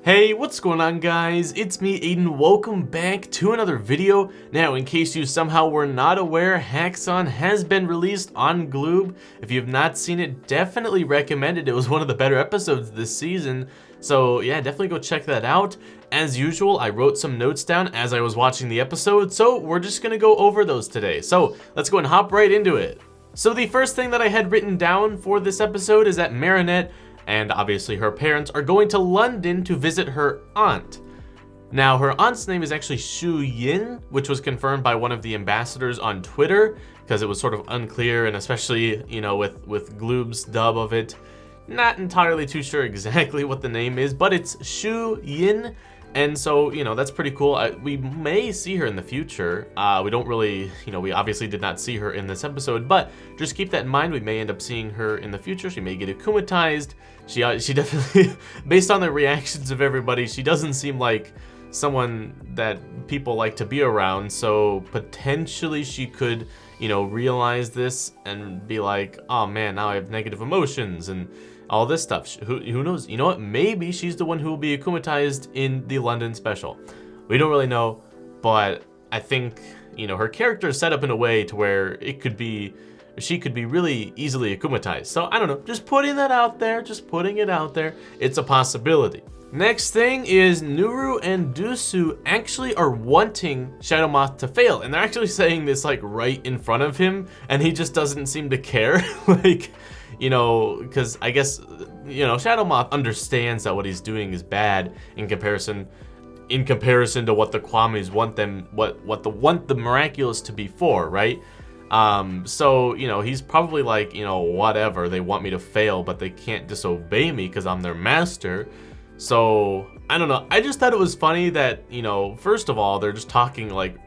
Hey, what's going on guys? It's me, Aiden. Welcome back to another video. Now, in case you somehow were not aware, Haxon has been released on Gloob. If you have not seen it, definitely recommend it. It was one of the better episodes this season. So yeah, definitely go check that out. As usual, I wrote some notes down as I was watching the episode, so we're just gonna go over those today. So let's go and hop right into it. So the first thing that I had written down for this episode is that Marinette and obviously her parents are going to London to visit her aunt. Now, her aunt's name is actually Shu Yin, which was confirmed by one of the ambassadors on Twitter, because it was sort of unclear, and especially, you know, with Gloob's dub of it, not entirely too sure exactly what the name is, but it's Shu Yin. And so, you know, that's pretty cool. We may see her in the future. We don't really, you know, we obviously did not see her in this episode, but just keep that in mind. We may end up seeing her in the future. She may get akumatized. She definitely, based on the reactions of everybody, she doesn't seem like someone that people like to be around. So potentially she could, you know, realize this and be like, oh man, now I have negative emotions and all this stuff. Who knows? You know what? Maybe she's the one who will be akumatized in the London special. We don't really know, but I think, you know, her character is set up in a way to where it could be, she could be really easily akumatized. So I don't know, just putting that out there, just putting it out there. It's a possibility. Next thing is Nuru and Dusu actually are wanting Shadow Moth to fail, and they're actually saying this like right in front of him, and he just doesn't seem to care. Like, you know, because I guess, you know, Shadow Moth understands that what he's doing is bad in comparison to what the Kwamis want them, what the Miraculous to be for, right? So, you know, he's probably like, you know, whatever, they want me to fail, but they can't disobey me because I'm their master. So, I don't know, I just thought it was funny that, you know, first of all, they're just talking like,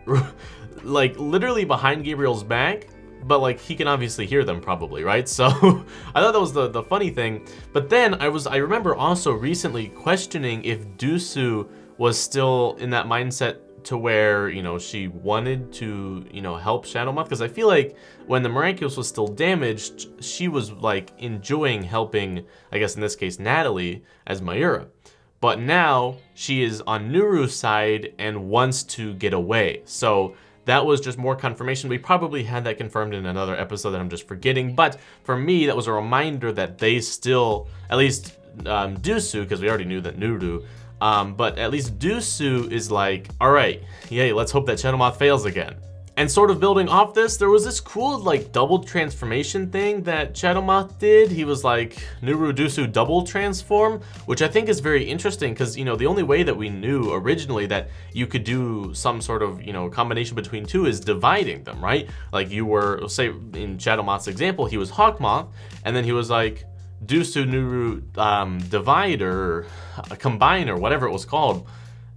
like literally behind Gabriel's back, but like he can obviously hear them probably, right? So I thought that was the funny thing. But then I remember also recently questioning if Dusu was still in that mindset to where, you know, she wanted to, you know, help Shadow Moth, because I feel like when the Miraculous was still damaged, she was like enjoying helping, I guess in this case, Natalie as Mayura. But now she is on Nuru's side and wants to get away. So that was just more confirmation. We probably had that confirmed in another episode that I'm just forgetting. But for me, that was a reminder that they still, at least Dusu, because we already knew that Nuru, but at least Dusu is like, all right, yay, let's hope that Shadow Moth fails again. And sort of building off this, there was this cool like double transformation thing that Shadow Moth did. He was like Nuru Dusu double transform, which I think is very interesting because, you know, the only way that we knew originally that you could do some sort of, you know, combination between two is dividing them, right? Like you were, say in Shadow Moth's example, he was Hawk Moth, and then he was like Dusu Nuru divide or combine or whatever it was called.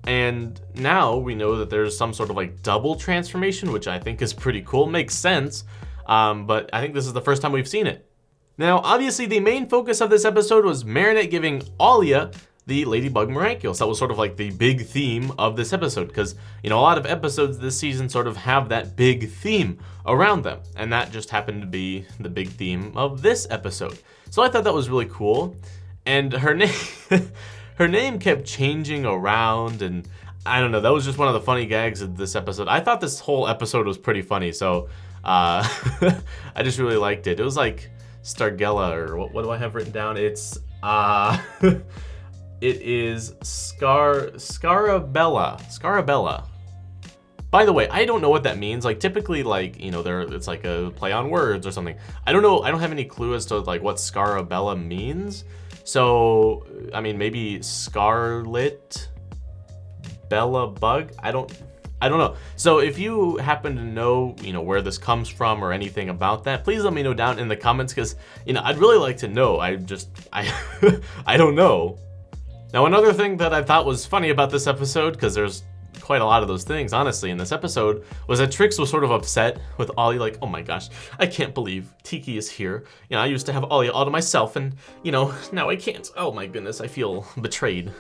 And now we know that there's some sort of like double transformation, which I think is pretty cool. Makes sense, but I think this is the first time we've seen it. Now, obviously, the main focus of this episode was Marinette giving Alya the Ladybug Miraculous. That was sort of like the big theme of this episode, because, you know, a lot of episodes this season sort of have that big theme around them, and that just happened to be the big theme of this episode. So I thought that was really cool, and her name... Her name kept changing around, and I don't know, that was just one of the funny gags of this episode. I thought this whole episode was pretty funny, so I just really liked it. It was like Stargella, or what do I have written down? It's, it is Scarabella. By the way, I don't know what that means. Like typically, like, you know, it's like a play on words or something. I don't know, I don't have any clue as to like what Scarabella means. So, I mean, maybe Scarlet Bella Bug? I don't know. So if you happen to know, you know, where this comes from or anything about that, please let me know down in the comments, because, you know, I'd really like to know. I don't know. Now, another thing that I thought was funny about this episode, because there's quite a lot of those things, honestly, in this episode, was that Trix was sort of upset with Alya, like, oh my gosh, I can't believe Tiki is here. You know, I used to have Alya all to myself, and, you know, now I can't. Oh my goodness, I feel betrayed.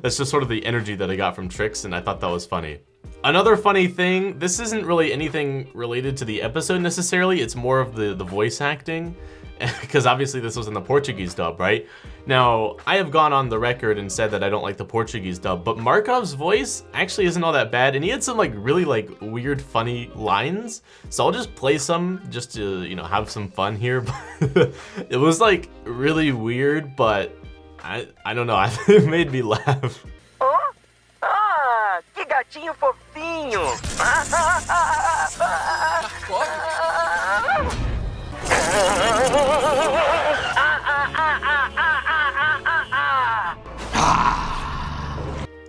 That's just sort of the energy that I got from Trix, and I thought that was funny. Another funny thing, this isn't really anything related to the episode necessarily, it's more of the voice acting. because obviously this was in the Portuguese dub, right? Now, I have gone on the record and said that I don't like the Portuguese dub, but Markov's voice actually isn't all that bad, and he had some like really like weird, funny lines. So I'll just play some just to, you know, have some fun here. It was like really weird, but I don't know, it made me laugh. Oh? Ah, que gatinho fofinho!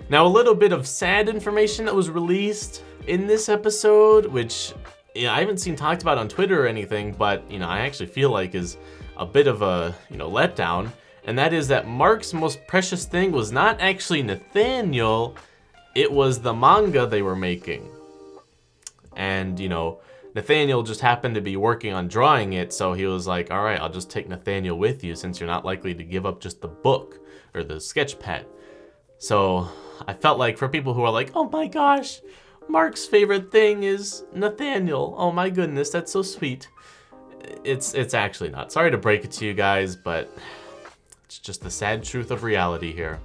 Now, a little bit of sad information that was released in this episode, which, you know, I haven't seen talked about on Twitter or anything, but, you know, I actually feel like is a bit of a, you know, letdown. And that is that Mark's most precious thing was not actually Nathaniel, it was the manga they were making. And, you know, Nathaniel just happened to be working on drawing it, so he was like, all right, I'll just take Nathaniel with you since you're not likely to give up just the book or the sketch pad. So I felt like for people who are like, oh my gosh, Mark's favorite thing is Nathaniel. Oh my goodness, that's so sweet. It's actually not. Sorry to break it to you guys, but it's just the sad truth of reality here.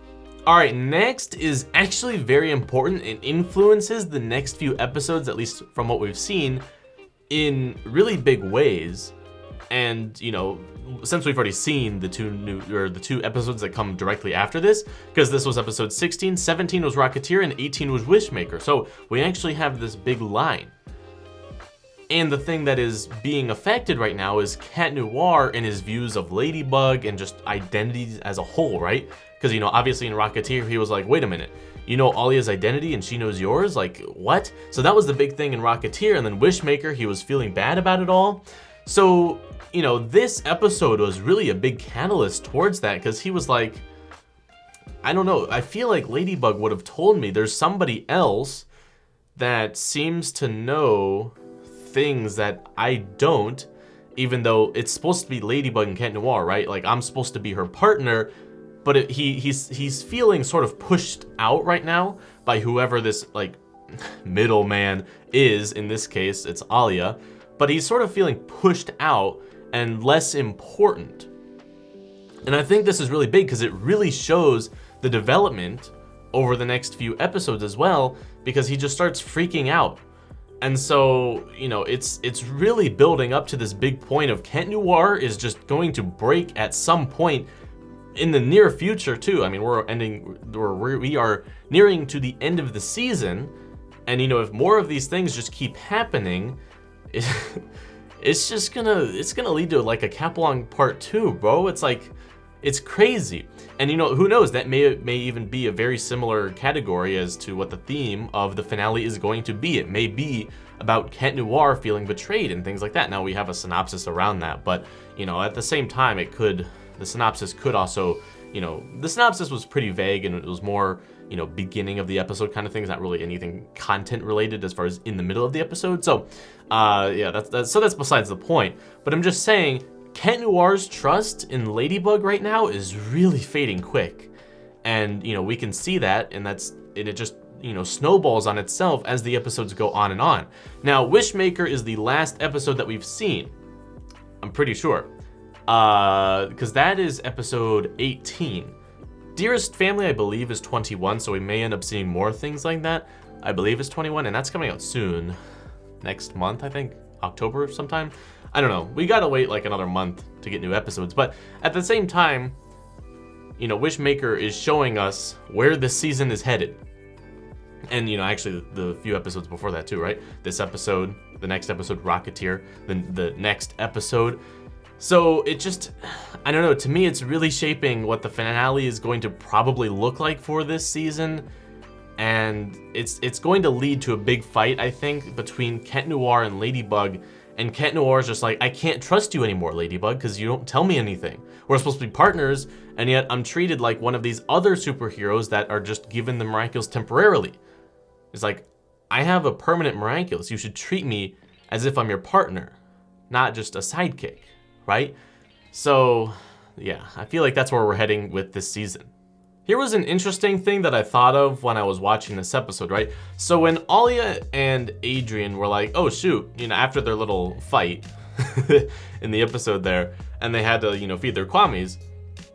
All right, next is actually very important and influences the next few episodes, at least from what we've seen, in really big ways. And, you know, since we've already seen the two episodes that come directly after this, because this was episode 16, 17 was Rocketeer, and 18 was Wishmaker. So we actually have this big line. And the thing that is being affected right now is Cat Noir and his views of Ladybug and just identities as a whole, right? Because, you know, obviously in Rocketeer, he was like, wait a minute, you know Alya's identity and she knows yours? Like, what? So that was the big thing in Rocketeer, and then Wishmaker, he was feeling bad about it all. So, you know, this episode was really a big catalyst towards that, because he was like, I don't know, I feel like Ladybug would have told me there's somebody else that seems to know things that I don't, even though it's supposed to be Ladybug and Cat Noir, right? Like, I'm supposed to be her partner, but he's feeling sort of pushed out right now by whoever this, like, middleman is. In this case, it's Alya, but he's sort of feeling pushed out and less important. And I think this is really big because it really shows the development over the next few episodes as well, because he just starts freaking out. And so, you know, it's really building up to this big point of Cat Noir is just going to break at some point in the near future too. I mean, we are nearing to the end of the season, and you know, if more of these things just keep happening, it's gonna lead to like a Capelong Part 2, bro. It's like, it's crazy. And you know, who knows, that may even be a very similar category as to what the theme of the finale is going to be. It may be about Cat Noir feeling betrayed and things like that. Now we have a synopsis around that, but you know, at the same time, the synopsis could also, you know, the synopsis was pretty vague and it was more, you know, beginning of the episode kind of things, not really anything content related as far as in the middle of the episode. So, yeah, that's besides the point. But I'm just saying, Cat Noir's trust in Ladybug right now is really fading quick, and you know, we can see that, and it just, you know, snowballs on itself as the episodes go on and on. Now, Wishmaker is the last episode that we've seen, I'm pretty sure, because that is episode 18. Dearest Family, I believe, is 21, so we may end up seeing more things like that. I believe it's 21, and that's coming out soon, next month, I think, October sometime. I don't know. We gotta wait like another month to get new episodes, but at the same time, you know, Wishmaker is showing us where this season is headed. And, you know, actually the few episodes before that too, right? This episode, the next episode, Rocketeer, then the next episode. So it just, I don't know, to me it's really shaping what the finale is going to probably look like for this season. And it's going to lead to a big fight, I think, between Cat Noir and Ladybug. And Cat Noir is just like, I can't trust you anymore, Ladybug, because you don't tell me anything. We're supposed to be partners, and yet I'm treated like one of these other superheroes that are just given the Miraculous temporarily. It's like, I have a permanent Miraculous. You should treat me as if I'm your partner, not just a sidekick, right? So, yeah, I feel like that's where we're heading with this season. Here was an interesting thing that I thought of when I was watching this episode, right? So when Alya and Adrian were like, oh shoot, you know, after their little fight in the episode there, and they had to, you know, feed their Kwamis,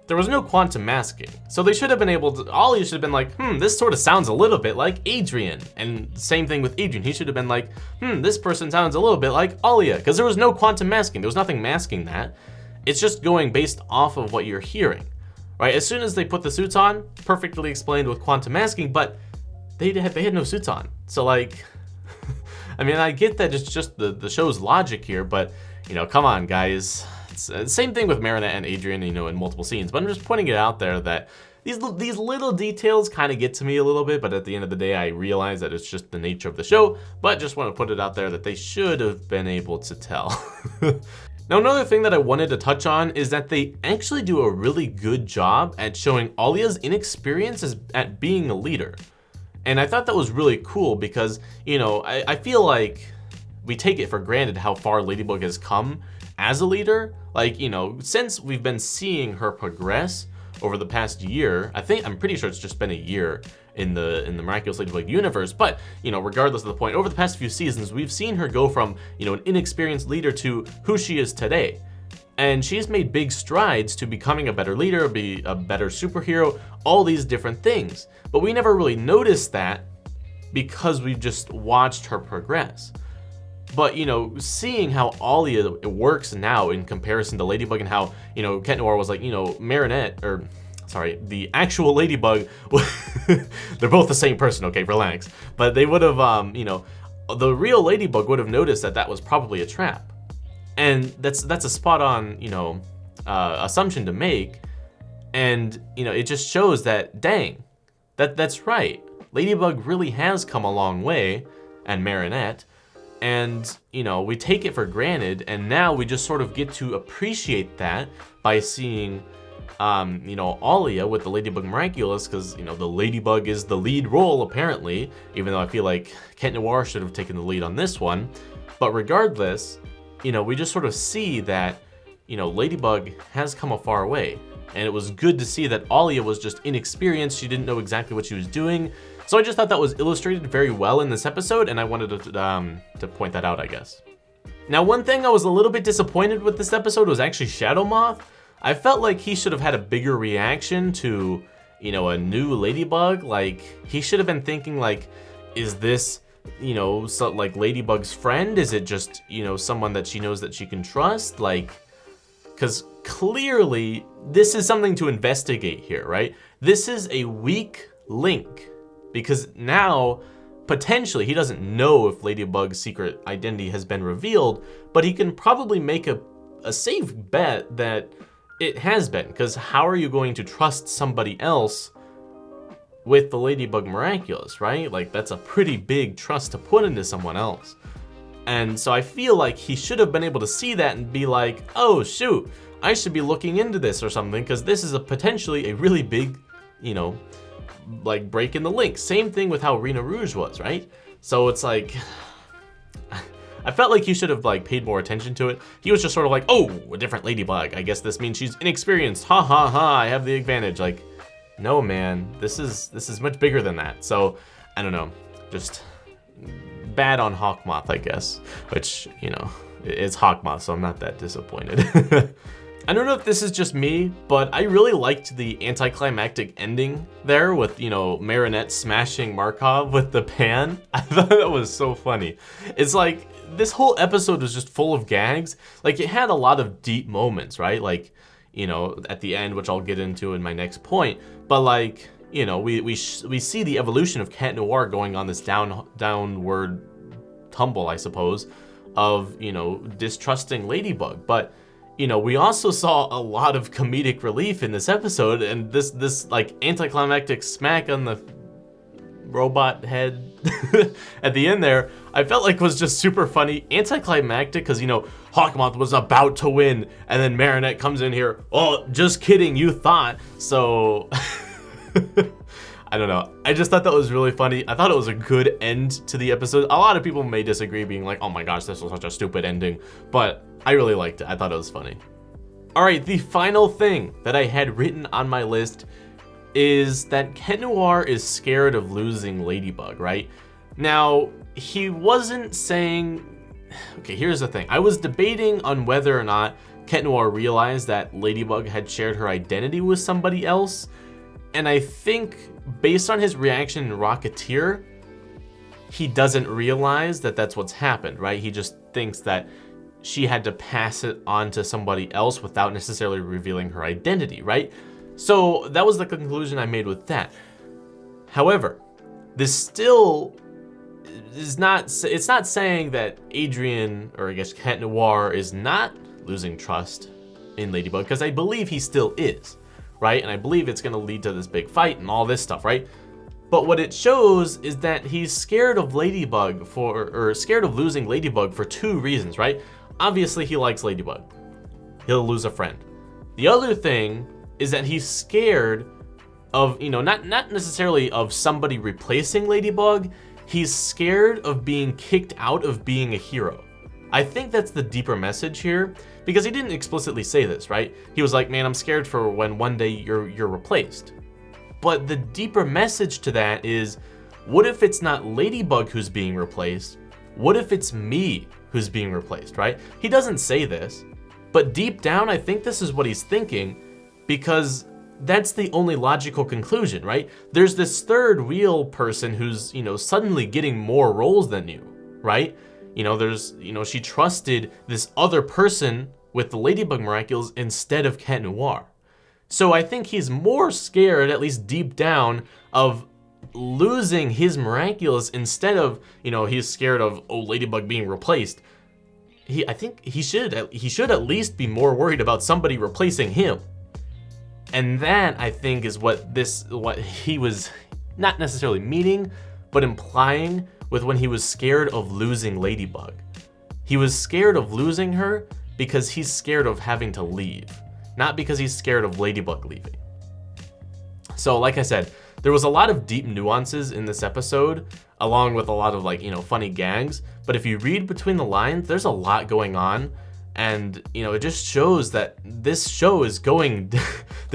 there was no quantum masking. So they should have been able to, Alya should have been like, this sort of sounds a little bit like Adrian. And same thing with Adrian. He should have been like, this person sounds a little bit like Alya. Because there was no quantum masking. There was nothing masking that. It's just going based off of what you're hearing, right? As soon as they put the suits on, perfectly explained with quantum masking, but they had no suits on. So like, I mean, I get that it's just the show's logic here, but you know, come on guys. Same thing with Marinette and Adrian, you know, in multiple scenes, but I'm just pointing it out there that these little details kind of get to me a little bit, but at the end of the day, I realize that it's just the nature of the show, but just want to put it out there that they should have been able to tell. Now, another thing that I wanted to touch on is that they actually do a really good job at showing Alya's inexperience at being a leader. And I thought that was really cool because, you know, I feel like we take it for granted how far Ladybug has come as a leader. Like, you know, since we've been seeing her progress over the past year, I'm pretty sure it's just been a year in the Miraculous Ladybug universe, but, you know, regardless of the point, over the past few seasons, we've seen her go from, you know, an inexperienced leader to who she is today. And she's made big strides to becoming a better leader, be a better superhero, all these different things. But we never really noticed that because we've just watched her progress. But, you know, seeing how Alya works now in comparison to Ladybug and how, you know, Noir was like, you know, Marinette, or, sorry, the actual Ladybug, they're both the same person, okay, relax. But they would have, you know, the real Ladybug would have noticed that that was probably a trap. And that's a spot on, you know, assumption to make. And, you know, it just shows that, dang, that's right. Ladybug really has come a long way, and Marinette. And, you know, we take it for granted, and now we just sort of get to appreciate that by seeing, you know, Alya with the Ladybug Miraculous, because, you know, the Ladybug is the lead role, apparently, even though I feel like Noir should have taken the lead on this one. But regardless, you know, we just sort of see that, you know, Ladybug has come a far way. And it was good to see that Alya was just inexperienced. She didn't know exactly what she was doing. So I just thought that was illustrated very well in this episode, and I wanted to point that out, I guess. Now, one thing I was a little bit disappointed with this episode was actually Shadow Moth. I felt like he should have had a bigger reaction to, you know, a new Ladybug. Like, he should have been thinking, like, is this, you know, so, like, Ladybug's friend? Is it just, you know, someone that she knows that she can trust? Like, because clearly this is something to investigate here, right? This is a weak link. Because now, potentially, he doesn't know if Ladybug's secret identity has been revealed, but he can probably make a safe bet that it has been. Because how are you going to trust somebody else with the Ladybug Miraculous, right? Like, that's a pretty big trust to put into someone else. And so I feel like he should have been able to see that and be like, oh, shoot, I should be looking into this or something, because this is potentially a really big, you know, like, break in the link. Same thing with how Rena Rouge was, right? So it's like, I felt like he should have, like, paid more attention to it. He was just sort of like, oh, a different Ladybug. I guess this means she's inexperienced. Ha ha ha, I have the advantage. Like, no, man, this is much bigger than that. So, I don't know, just bad on Hawkmoth, I guess, which, you know, it's Hawkmoth, so I'm not that disappointed. I don't know if this is just me, but I really liked the anticlimactic ending there with, you know, Marinette smashing Markov with the pan. I thought that was so funny. It's like, this whole episode was just full of gags. Like, it had a lot of deep moments, right? Like, you know, at the end, which I'll get into in my next point. But, like, you know, we see the evolution of Noir going on this downward tumble, I suppose, of, you know, distrusting Ladybug. But, you know, we also saw a lot of comedic relief in this episode, and this like anticlimactic smack on the robot head at the end there, I felt like was just super funny. Anticlimactic because, you know, Hawkmoth was about to win, and then Marinette comes in here, oh, just kidding, you thought. So, I don't know. I just thought that was really funny. I thought it was a good end to the episode. A lot of people may disagree, being like, oh my gosh, this was such a stupid ending, but I really liked it. I thought it was funny. All right, the final thing that I had written on my list is that Noir is scared of losing Ladybug, right? Now, he wasn't saying... Okay, here's the thing. I was debating on whether or not Cat Noir realized that Ladybug had shared her identity with somebody else. And I think based on his reaction in Rocketeer, he doesn't realize that that's what's happened, right? He just thinks that she had to pass it on to somebody else without necessarily revealing her identity, right? So that was the conclusion I made with that. However, this still is not, it's not saying that Adrien, or I guess Cat Noir, is not losing trust in Ladybug, because I believe he still is, right? And I believe it's gonna lead to this big fight and all this stuff, right? But what it shows is that he's scared of Ladybug or scared of losing Ladybug for two reasons, right? Obviously, he likes Ladybug. He'll lose a friend. The other thing is that he's scared of, you know, not necessarily of somebody replacing Ladybug. He's scared of being kicked out of being a hero. I think that's the deeper message here, because he didn't explicitly say this, right? He was like, man, I'm scared for when one day you're replaced. But the deeper message to that is, what if it's not Ladybug who's being replaced? What if it's me who's being replaced, right? He doesn't say this, but deep down, I think this is what he's thinking, because that's the only logical conclusion, right? There's this third wheel person who's, you know, suddenly getting more roles than you, right? You know, there's, you know, she trusted this other person with the Ladybug Miraculous instead of Cat Noir. So I think he's more scared, at least deep down, of losing his Miraculous instead of, you know, he's scared of, oh, Ladybug being replaced. I think he should at least be more worried about somebody replacing him. And that, I think, is what he was not necessarily meaning, but implying with when he was scared of losing Ladybug. He was scared of losing her because he's scared of having to leave, not because he's scared of Ladybug leaving. So like I said, there was a lot of deep nuances in this episode, along with a lot of, like, you know, funny gags. But if you read between the lines, there's a lot going on. And, you know, it just shows that this show is going, but it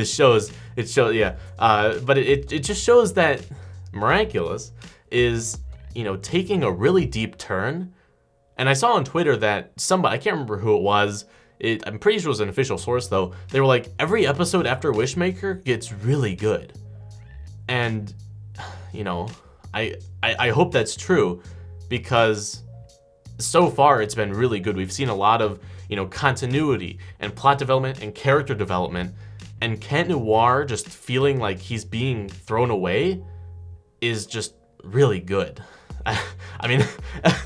just shows that Miraculous is, you know, taking a really deep turn. And I saw on Twitter that somebody, I can't remember who it was, I'm pretty sure it was an official source though, they were like, every episode after Wishmaker gets really good. And, you know, I hope that's true, because so far it's been really good. We've seen a lot of, you know, continuity and plot development and character development, and Cat Noir just feeling like he's being thrown away is just really good. I mean,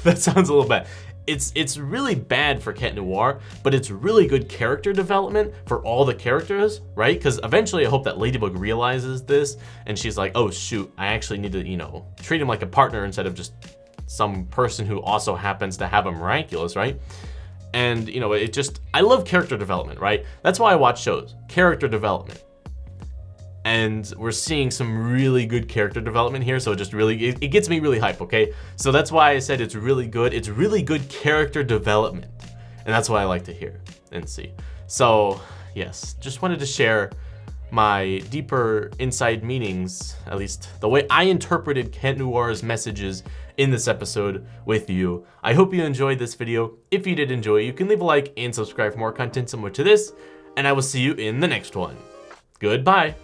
that sounds a little bad. It's really bad for Cat Noir, but it's really good character development for all the characters, right? Because eventually I hope that Ladybug realizes this, and she's like, oh shoot, I actually need to, you know, treat him like a partner instead of just some person who also happens to have a Miraculous, right? And, you know, I love character development, right? That's why I watch shows, character development. And we're seeing some really good character development here, so it gets me really hype, okay? So that's why I said it's really good. It's really good character development, and that's what I like to hear and see. So yes, just wanted to share my deeper inside meanings, at least the way I interpreted Cat Noir's messages in this episode with you. I hope you enjoyed this video. If you did enjoy, you can leave a like and subscribe for more content similar to this, and I will see you in the next one. Goodbye.